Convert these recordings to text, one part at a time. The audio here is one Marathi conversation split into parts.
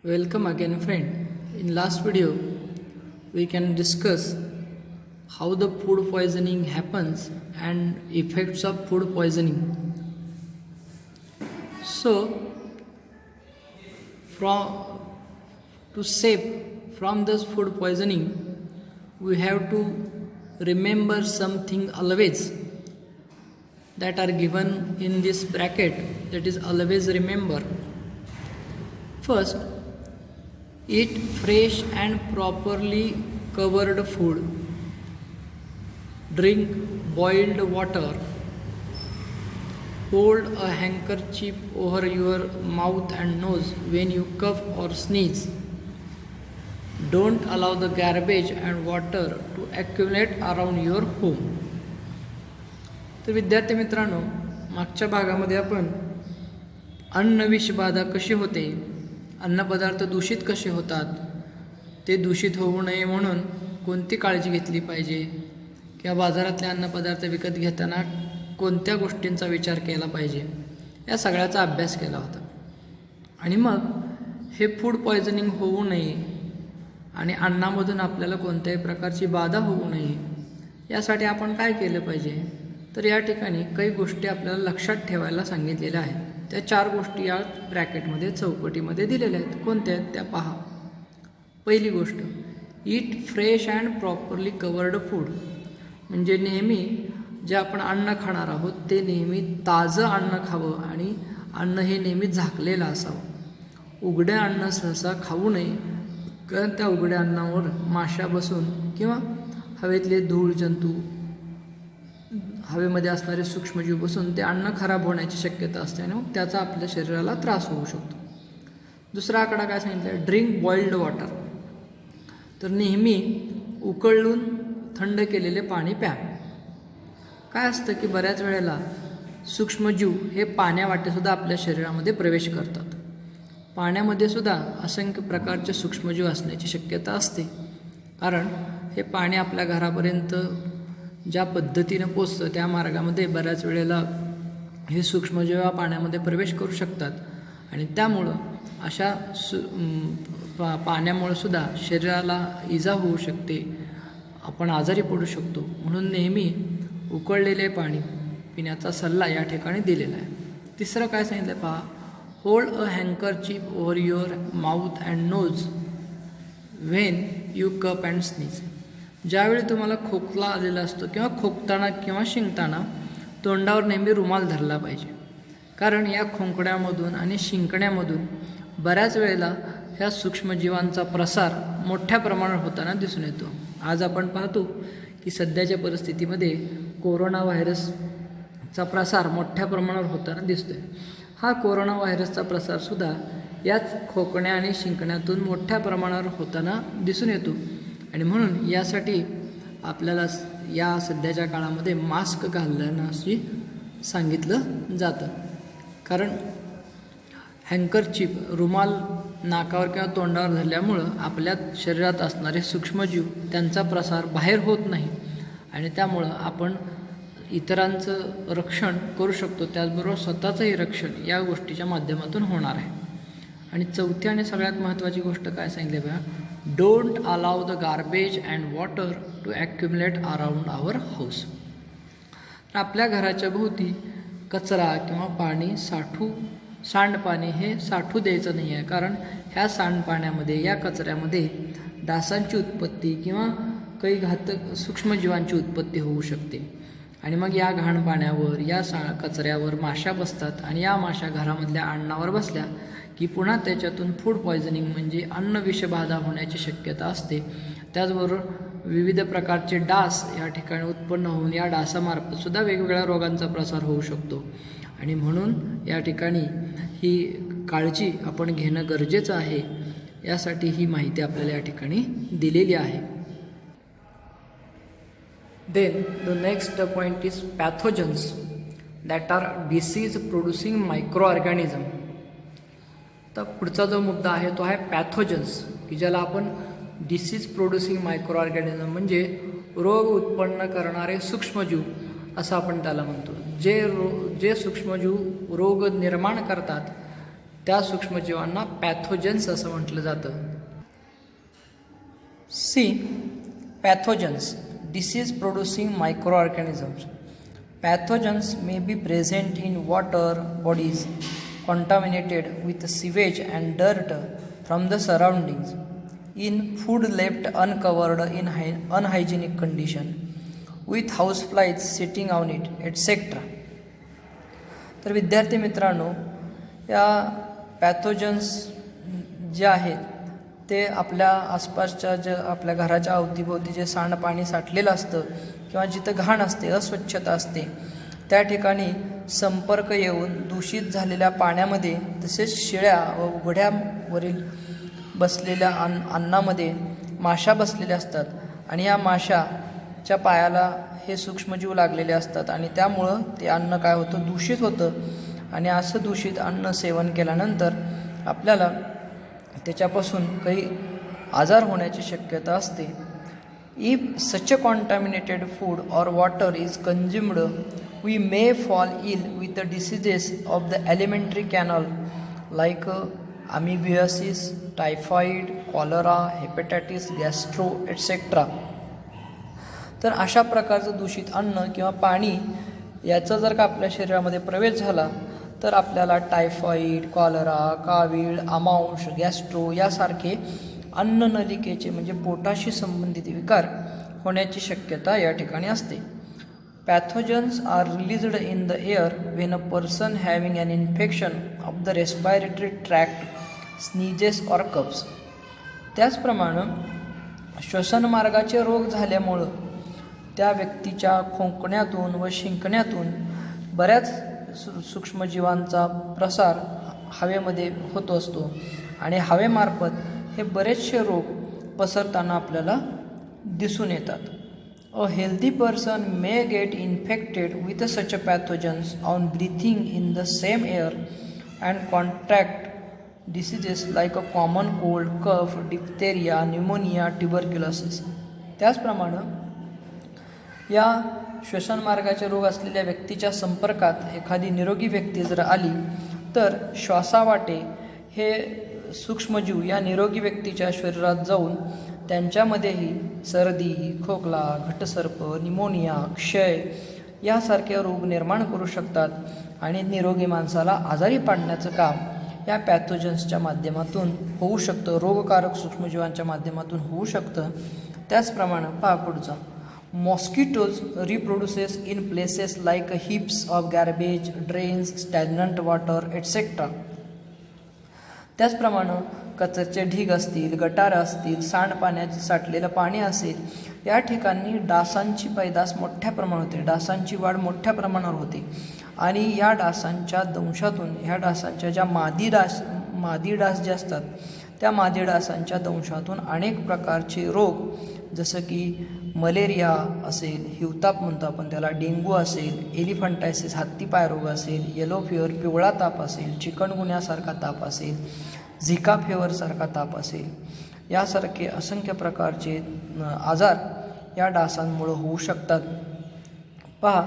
Welcome again friend. In last video we can discuss how the food poisoning happens and effects of food poisoning. So from to save from this food poisoning we have to remember something always that are given in this bracket, that is always remember. First, eat fresh and properly covered food. Drink boiled water. Hold a handkerchief over your mouth and nose when you cough or sneeze. Don't allow the garbage and water to accumulate around your home. तर विद्यार्थी मित्रांनो, मागच्या भागामध्ये आपण अन्न विषबाधा कशी होते, अन्नपदार्थ दूषित कसे होतात, ते दूषित होऊ नये म्हणून कोणती काळजी घेतली पाहिजे किंवा बाजारातले अन्नपदार्थ विकत घेताना कोणत्या गोष्टींचा विचार केला पाहिजे या सगळ्याचा अभ्यास केला होता. आणि मग हे फूड पॉयझनिंग होऊ नये आणि अन्नामधून आपल्याला कोणत्याही प्रकारची बाधा होऊ नये यासाठी आपण काय केलं पाहिजे, तर या ठिकाणी काही गोष्टी आपल्याला लक्षात ठेवायला सांगितलेल्या आहेत. त्या 4 गोष्टी या ब्रॅकेटमध्ये चौकटीमध्ये दिलेल्या आहेत. कोणत्या आहेत त्या पहा. पहिली गोष्ट, ईट fresh and properly covered food. म्हणजे नेहमी जे आपण अन्न खाणार आहोत ते नेहमी ताजं अन्न खावं आणि अन्न हे नेहमी झाकलेलं असावं. उघडे अन्न सहसा खाऊ नये, कारण त्या उघड्या अन्नावर माशा बसून किंवा हवेतले धूळ जंतू, हवेमध्ये असणारे सूक्ष्मजीव बसून ते अन्न खराब होण्याची शक्यता असते आणि मग त्याचा आपल्या शरीराला त्रास होऊ शकतो. दुसरा आकडा काय सांगितलं, ड्रिंक बॉइल्ड वॉटर. तर नेहमी उकळून थंड केलेले पाणी प्या. काय असतं की बऱ्याच वेळेला सूक्ष्मजीव हे पाण्यावाटेसुद्धा आपल्या शरीरामध्ये प्रवेश करतात. पाण्यामध्ये सुद्धा असंख्य प्रकारचे सूक्ष्मजीव असण्याची शक्यता असते, कारण हे पाणी आपल्या घरापर्यंत ज्या पद्धतीनं पोचतं त्या मार्गामध्ये बऱ्याच वेळेला हे सूक्ष्मजीव पाण्यामध्ये प्रवेश करू शकतात आणि त्यामुळं अशा पाण्यामुळे सुद्धा शरीराला इजा होऊ शकते, आपण आजारी पडू शकतो. म्हणून नेहमी उकळलेले पाणी पिण्याचा सल्ला या ठिकाणी दिलेला आहे. तिसरं काय सांगितलं पहा, hold a handkerchief over your mouth and nose when you cough and sneeze. ज्यावेळी तुम्हाला खोकला आलेला असतो किंवा खोकताना किंवा शिंकताना तोंडावर नेहमी रुमाल धरला पाहिजे, कारण या खोंकण्यामधून आणि शिंकण्यामधून बऱ्याच वेळेला ह्या सूक्ष्मजीवांचा प्रसार मोठ्या प्रमाणात होताना दिसून येतो. आज आपण पाहतो की सध्याच्या परिस्थितीमध्ये कोरोना व्हायरसचा प्रसार मोठ्या प्रमाणावर होताना दिसतोय. हा कोरोना व्हायरसचा प्रसारसुद्धा याच खोकण्या आणि शिंकण्यातून मोठ्या प्रमाणावर होताना दिसून येतो. आणि म्हणून यासाठी आपल्याला या सध्याच्या काळामध्ये मास्क घालण्याची सांगितलं जातं, कारण हँकरचीफ रुमाल नाकावर किंवा तोंडावर धरल्यामुळं आपल्या शरीरात असणारे सूक्ष्मजीव त्यांचा प्रसार बाहेर होत नाही आणि त्यामुळं आपण इतरांचं रक्षण करू शकतो, त्याचबरोबर स्वतःचंही रक्षण या गोष्टीच्या माध्यमातून होणार आहे. आणि चौथी आणि सगळ्यात महत्त्वाची गोष्ट काय सांगितली बघा, don't allow the garbage and water to accumulate around our house. तर आपल्या घराच्या भोवती कचरा किंवा पाणी सांडपाणी हे साठू द्यायचं नाही आहे, कारण ह्या सांडपाण्यामध्ये या कचऱ्यामध्ये डासांची उत्पत्ती किंवा काही घातक सूक्ष्मजीवांची उत्पत्ती होऊ शकते आणि मग या घाण पाण्यावर या कचऱ्यावर माशा बसतात आणि या माशा घरामधल्या अन्नावर बसल्या की पुन्हा त्याच्यातून फूड पॉयझनिंग म्हणजे अन्न विषबाधा होण्याची शक्यता असते. त्याचबरोबर विविध प्रकारचे डास या ठिकाणी उत्पन्न होऊन या डासामार्फतसुद्धा वेगवेगळ्या रोगांचा प्रसार होऊ शकतो. आणि म्हणून या ठिकाणी ही काळजी आपण घेणं गरजेचं आहे. यासाठी ही माहिती आपल्याला या ठिकाणी दिलेली आहे. Then the next point is pathogens that are disease producing microorganism. तर पुढचा जो मुद्दा आहे तो आहे पॅथोजन्स, की ज्याला आपण डिसीज प्रोड्युसिंग मायक्रो ऑर्गॅनिझम म्हणजे रोग उत्पन्न करणारे सूक्ष्मजीव असं आपण त्याला म्हणतो. जे सूक्ष्मजीव रोग निर्माण करतात त्या सूक्ष्मजीवांना पॅथोजन्स असं म्हटलं जातं. See pathogens, disease producing micro organisms. Pathogens may be present in water bodies contaminated with sewage and dirt from the surroundings, in food left uncovered in unhygienic condition, with houseflies sitting on it, etc. तर विद्यार्थी मित्रांनो, या पॅथोजन्स जे आहेत ते आपल्या आसपासच्या जे आपल्या घराच्या अवतीभोवती जे सांडपाणी साठलेलं असतं किंवा जिथं घाण असते, अस्वच्छता असते, त्या ठिकाणी संपर्क येऊन दूषित झालेल्या पाण्यामध्ये तसेच शिळ्या व उघड्यावरील बसलेल्या अन्नामध्ये माशा बसलेल्या असतात आणि या माशाच्या पायाला हे सूक्ष्मजीव लागलेले असतात आणि त्यामुळं ते अन्न काय होतं, दूषित होतं. आणि असं दूषित अन्न सेवन केल्यानंतर आपल्याला त्याच्यापासून काही आजार होण्याची शक्यता असते. If such a contaminated food or water is consumed, we may fall ill with the diseases of the alimentary canal like amoebiasis, typhoid, cholera, hepatitis, gastro, etc. तर अशा प्रकारचं दूषित अन्न किंवा पाणी याचा जर का आपल्या शरीरामध्ये प्रवेश झाला तर आपल्याला टायफॉईड, कॉलरा, कावीळ, आमांश, गॅस्ट्रो यासारखे अन्ननलिकेचे म्हणजे पोटाशी संबंधित विकार होण्याची शक्यता या ठिकाणी असते. Pathogens are released in the air when a person having an infection of the respiratory tract sneezes or coughs. त्याचप्रमाणे श्वसनमार्गाचे रोग झाल्यामुळं त्या व्यक्तीच्या खोकण्यातून व शिंकण्यातून बऱ्याच सूक्ष्मजीवांचा प्रसार हवेमध्ये होत असतो आणि हवेमार्फत हे बरेचसे रोग पसरताना आपल्याला दिसून येतात. A healthy person may get infected with such pathogens on breathing in the same air and contract diseases like a common cold, cough, diphtheria, pneumonia, tuberculosis. त्याचप्रमाणे या श्वसनमार्गाचे रोग असलेल्या व्यक्तीच्या संपर्कात एखादी निरोगी व्यक्ती जर आली तर श्वासावाटे हे सूक्ष्मजीव या निरोगी व्यक्तीच्या शरीरात जाऊन त्यांच्यामध्येही सर्दी, खोकला, घटसर्प, निमोनिया, क्षय यासारखे रोग निर्माण करू शकतात आणि निरोगी माणसाला आजारी पाडण्याचं काम या पॅथोजन्सच्या माध्यमातून होऊ शकतं, रोगकारक सूक्ष्मजीवांच्या माध्यमातून होऊ शकतं. त्याचप्रमाणे पहा पुढचा, mosquitoes reproduces in places like heaps of garbage, drains, stagnant water, etcetera. त्याचप्रमाणे कचऱ्याचे ढीग असतील, गटारं असतील, सांडपाण्याचे साठलेलं पाणी असेल, या ठिकाणी डासांची पैदास मोठ्या प्रमाणात होते, डासांची वाढ मोठ्या प्रमाणावर होते आणि या डासांच्या दंशातून, ह्या डासांच्या ज्या मादी डास जे असतात त्या मादी डासांच्या दंशातून अनेक प्रकारचे रोग जसं की मलेरिया असेल, हिवताप म्हणतो आपण त्याला, डेंग्यू असेल, एलिफंटायसिस हत्तीपाय रोग असेल, येलो फिवर पिवळा ताप असेल, चिकनगुन्यासारखा ताप असेल, झिका फेवरसारखा ताप असेल, यासारखे असंख्य प्रकारचे आजार या डासांमुळे होऊ शकतात. पहा,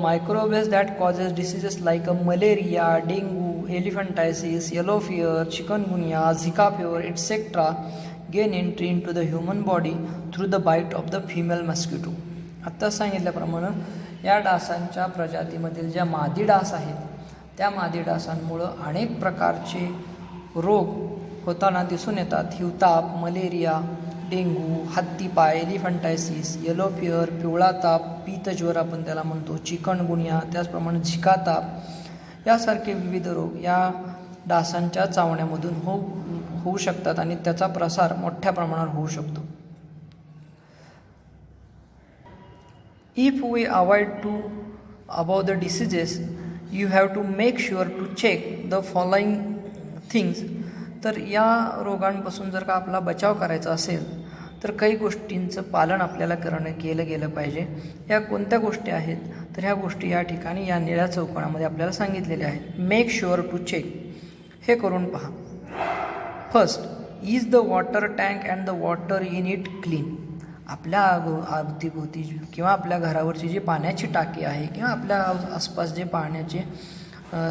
microbes that causes diseases like malaria, dengue, elephantiasis, yellow fever, chikungunya, zika fever etcetera gain entry into the human body through the bite of the female mosquito. आत्ता सांगितल्याप्रमाणे या डासांच्या प्रजातीमधील ज्या मादी डास आहेत त्या मादी डासांमुळं अनेक प्रकारचे रोग होताना दिसून येतात. हिवताप, मलेरिया, डेंग्यू, हत्तीपाय, एलिफंटायसिस, येलो फिवर, पिवळा ताप, पीतज्वर आपण त्याला म्हणतो, चिकनगुनिया, त्याचप्रमाणे झिका ताप यासारखे विविध रोग या डासांच्या चावण्यामधून होऊ शकतात आणि त्याचा प्रसार मोठ्या प्रमाणावर होऊ शकतो. If we avoid to about the diseases, you have to make sure to check the following things. तर या रोगांपासून जर का आपला बचाव करायचा असेल तर काही गोष्टींचं पालन आपल्याला केलं गेलं पाहिजे. या कोणत्या गोष्टी आहेत तर ह्या गोष्टी या ठिकाणी या निळ्या चौकोनामध्ये आपल्याला सांगितलेल्या आहेत. मेक शुअर टू चेक, हे करून पहा. First, is the water tank and the water in it clean. आपल्या अवतीभोवती किंवा आपल्या घरावरची जी पाण्याची टाकी आहे किंवा आपल्या आसपास जे पाण्याचे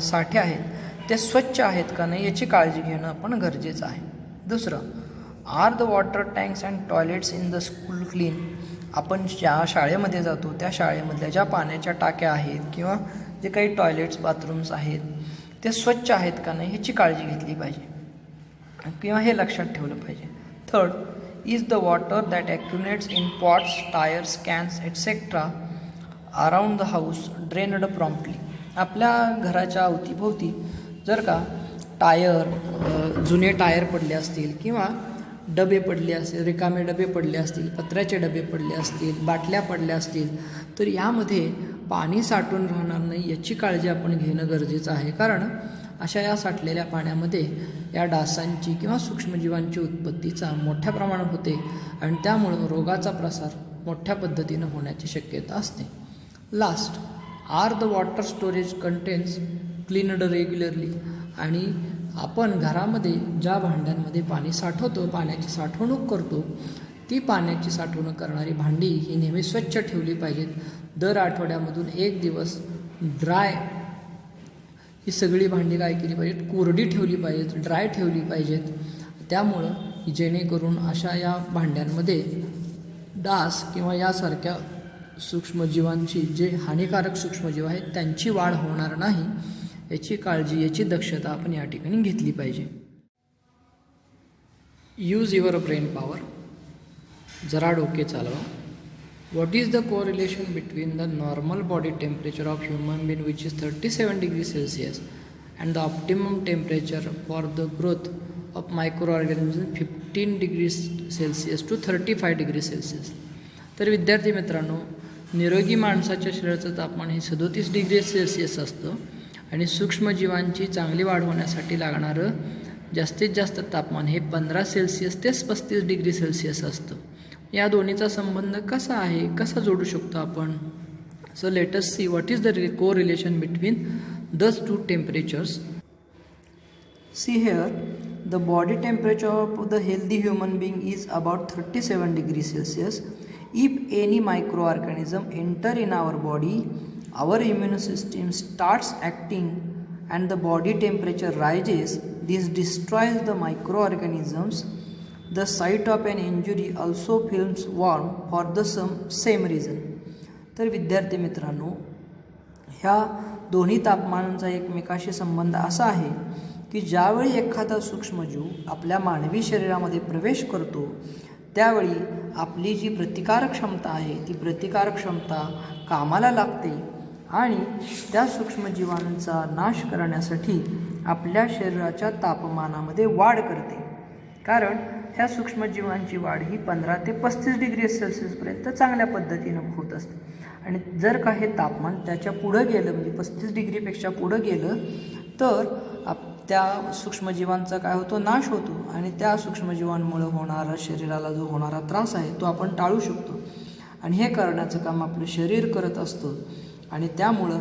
साठे आहेत ते स्वच्छ आहेत का नाही याची काळजी घेणं आपण गरजेचं आहे. दुसरं, are the water tanks and toilets in the school clean. आपण ज्या शाळेमध्ये जातो त्या शाळेमधल्या ज्या पाण्याच्या टाक्या आहेत किंवा जे काही टॉयलेट्स बाथरूम्स आहेत ते स्वच्छ आहेत का नाही ह्याची काळजी घेतली पाहिजे किंवा हे लक्षात ठेवलं पाहिजे. Third, is the water that accumulates in pots, tyres, cans etcetera around the house drained promptly. आपल्या घराच्या अवतीभोवती जर का जुने टायर पडले असतील किंवा डबे पडले असतील, रिकामे डबे पडले असतील, पत्र्याचे डबे पडले असतील, बाटल्या पडल्या असतील, तर यामध्ये पाणी साठून राहणार नाही याची काळजी आपण घेणं गरजेचं आहे. कारण अशा या साठलेल्या पाण्यामध्ये या डासांची किंवा सूक्ष्मजीवांची उत्पत्तीचा मोठ्या प्रमाणात होते आणि त्यामुळं रोगाचा प्रसार मोठ्या पद्धतीनं होण्याची शक्यता असते. Last, are the water storage contents cleaned regularly. आणि आपण घरामध्ये ज्या भांड्यांमध्ये पाणी साठवतो, पाण्याची साठवणूक करतो, ती पाण्याची साठवणूक करणारी भांडी ही नेहमी स्वच्छ ठेवली पाहिजेत. दर आठवड्यामधून एक दिवस ड्राय ही सगळी भांडी काय केली पाहिजेत, कोरडी ठेवली पाहिजेत, ड्राय ठेवली पाहिजेत. त्यामुळं जेणेकरून अशा या भांड्यांमध्ये डास किंवा यासारख्या सूक्ष्मजीवांची जे हानिकारक सूक्ष्मजीव आहेत त्यांची वाढ होणार नाही याची काळजी, याची दक्षता आपण या ठिकाणी घेतली पाहिजे. Use your brain power. जरा डोके चालवा. What is the correlation between the normal body temperature of human being which is 37 degree Celsius and the optimum temperature for the growth of microorganism 15 degree Celsius to 35 degree Celsius. तर विद्यार्थी मित्रांनो, निरोगी माणसाच्या शरीराचं तापमान हे 37 डिग्री सेल्सिअस असतं आणि सूक्ष्मजीवांची चांगली वाढ होण्यासाठी लागणारं जास्तीत जास्त तापमान हे 15 सेल्सिअस ते 35 डिग्री सेल्सिअस असतं. या दोन्हीचा संबंध कसा आहे, कसा जोडू शकतो आपण? So let us see what is the correlation between these two temperatures. See here, the body temperature of the healthy human being is about 37 degree Celsius. If any microorganism enter in our body, our immune system starts acting and the body temperature rises. This destroys the microorganisms. The site of an injury also feels warm for the same reason. तर विद्यार्थी मित्रांनो, ह्या दोन्ही तापमानांचा एकमेकाशी संबंध असा आहे की ज्यावेळी एखादा सूक्ष्मजीव आपल्या मानवी शरीरामध्ये प्रवेश करतो त्यावेळी आपली जी प्रतिकारक क्षमता आहे ती प्रतिकारक क्षमता कामाला लागते आणि त्या सूक्ष्मजीवांचा नाश करण्यासाठी आपल्या शरीराच्या तापमानामध्ये वाढ करते. कारण ह्या सूक्ष्मजीवांची वाढ ही 15 ते 35 डिग्री सेल्सिअसपर्यंत चांगल्या पद्धतीनं होत असते आणि जर का हे तापमान त्याच्या पुढं गेलं म्हणजे 35 डिग्रीपेक्षा पुढं गेलं तर त्या सूक्ष्मजीवांचा काय होतो, नाश होतो आणि त्या सूक्ष्मजीवांमुळे होणारा शरीराला जो होणारा त्रास आहे तो आपण टाळू शकतो. आणि हे करण्याचं काम आपलं शरीर करत असतं आणि त्यामुळं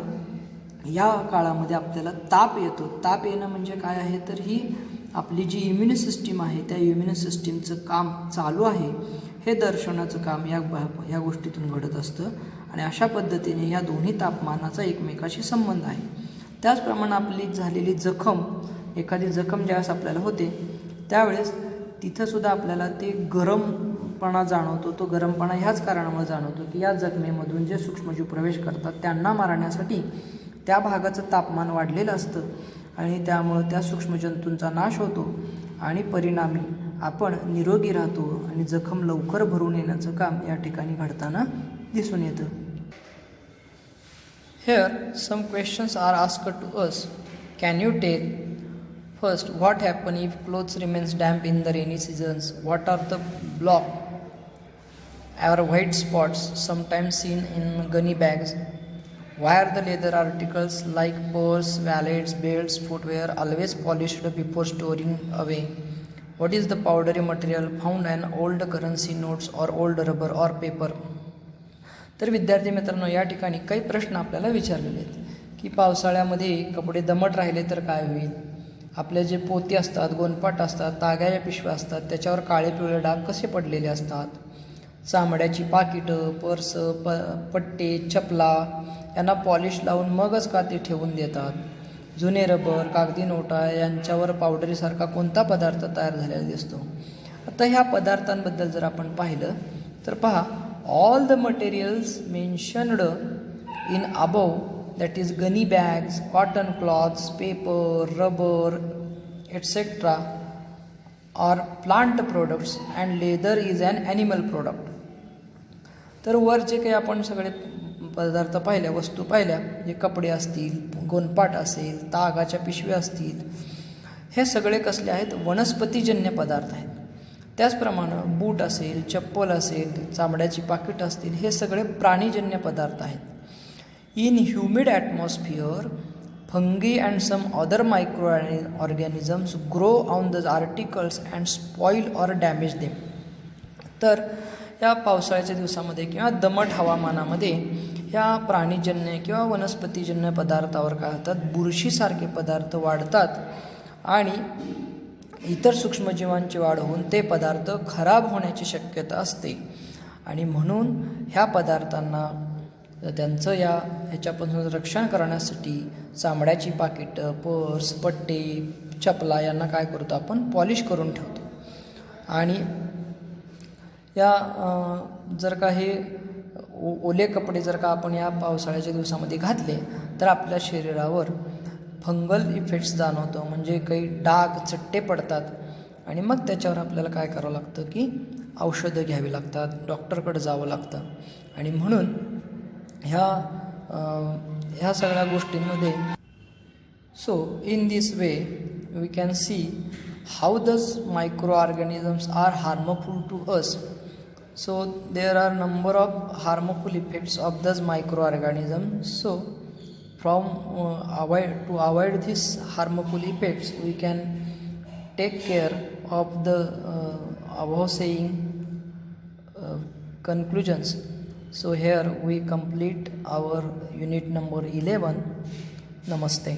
या काळामध्ये आपल्याला ताप येतो. ताप येणं म्हणजे काय आहे तर ही आपली जी इम्युनी सिस्टीम आहे त्या इम्युनी सिस्टीमचं काम चालू आहे हे दर्शवण्याचं काम या गोष्टीतून घडत असतं आणि अशा पद्धतीने या दोन्ही तापमानाचा एकमेकाशी संबंध आहे. त्याचप्रमाणे आपली झालेली एखादी जखम ज्यावेळेस आपल्याला होते त्यावेळेस तिथंसुद्धा आपल्याला ते गरमपणा जाणवतो. तो गरमपणा ह्याच कारणामुळे जाणवतो की या जखमेमधून जे सूक्ष्मजीव प्रवेश करतात त्यांना मारण्यासाठी त्या भागाचं तापमान वाढलेलं असतं आणि त्यामुळं त्या सूक्ष्मजंतूंचा नाश होतो आणि परिणामी आपण निरोगी राहतो आणि जखम लवकर भरून येण्याचं काम या ठिकाणी घडताना दिसून येतं. Here some questions are asked to us. Can you tell first what happens if clothes remains damp in the rainy seasons? What are the block or white spots sometimes seen in gunny bags? Why are the leather articles like purse, wallets, belts, footwear always polished before storing away? What is the powdery material found in old currency notes or old rubber or paper? तर विद्यार्थी मित्रांनो, या ठिकाणी काही प्रश्न आपल्याला विचारलेले आहेत की पावसाळ्यामध्ये कपडे दमट राहिले तर काय होईल, आपले जे पोती असतात, गोनपाट असतात, ताग्याच्या पिशव्या असतात त्याच्यावर काळे पिवळे डाग कसे पडलेले असतात, चामड्याची पाकिटं, पर्स, पट्टे, चपला यांना पॉलिश लावून मगच का ते ठेवून देतात, जुने रबर, कागदी नोटा यांच्यावर पावडरीसारखा कोणता पदार्थ तयार झालेला दिसतो? आता ह्या पदार्थांबद्दल जर आपण पाहिलं तर पहा, all the materials mentioned in above, that is gunny bags, cotton clothes, paper, rubber etcetera are plant products and leather is an animal product. तर वर जे काही आपण सगळे पदार्थ पाहिल्या, वस्तू पाहिल्या, जे कपडे असतील, गोनपाट असेल, तागाच्या पिशव्या असतील, हे सगळे कसले आहेत? वनस्पतीजन्य पदार्थ आहेत. त्याचप्रमाणे बूट असेल, चप्पल असेल, चामड्याची पाकिट असतील, हे सगळे प्राणीजन्य पदार्थ आहेत. In humid atmosphere fungi and some other microorganisms grow on the articles and spoil or damage them. तर या पावसाळ्याच्या दिवसामध्ये किंवा दमट हवामानामध्ये ह्या प्राणीजन्य किंवा वनस्पतीजन्य पदार्थावर काय होतात? बुरशीसारखे पदार्थ वाढतात आणि इतर सूक्ष्मजीवांची वाढ होऊन ते पदार्थ खराब होण्याची शक्यता असते. आणि म्हणून ह्या पदार्थांना त्यांचं ह्याच्यापासून रक्षण करण्यासाठी चामड्याची पाकिटं, पर्स, पट्टे, चपला यांना काय करतो आपण? पॉलिश करून ठेवतो. आणि या जर का हे ओले कपडे जर का आपण या पावसाळ्याच्या दिवसामध्ये घातले तर आपल्या शरीरावर फंगल इफेक्ट्स जाणवतो, म्हणजे काही डाग, चट्टे पडतात आणि मग त्याच्यावर आपल्याला काय करावं लागतं की औषधं घ्यावी लागतात, डॉक्टरकडे जावं लागतं. आणि म्हणून ह्या सगळ्या गोष्टींमध्ये so in this way we can see how these micro organisms are harmful to us. So there are number of harmful effects of those microorganisms. So from to avoid these harmful effects, we can take care of the above saying conclusions. So here we complete our unit number 11. Namaste.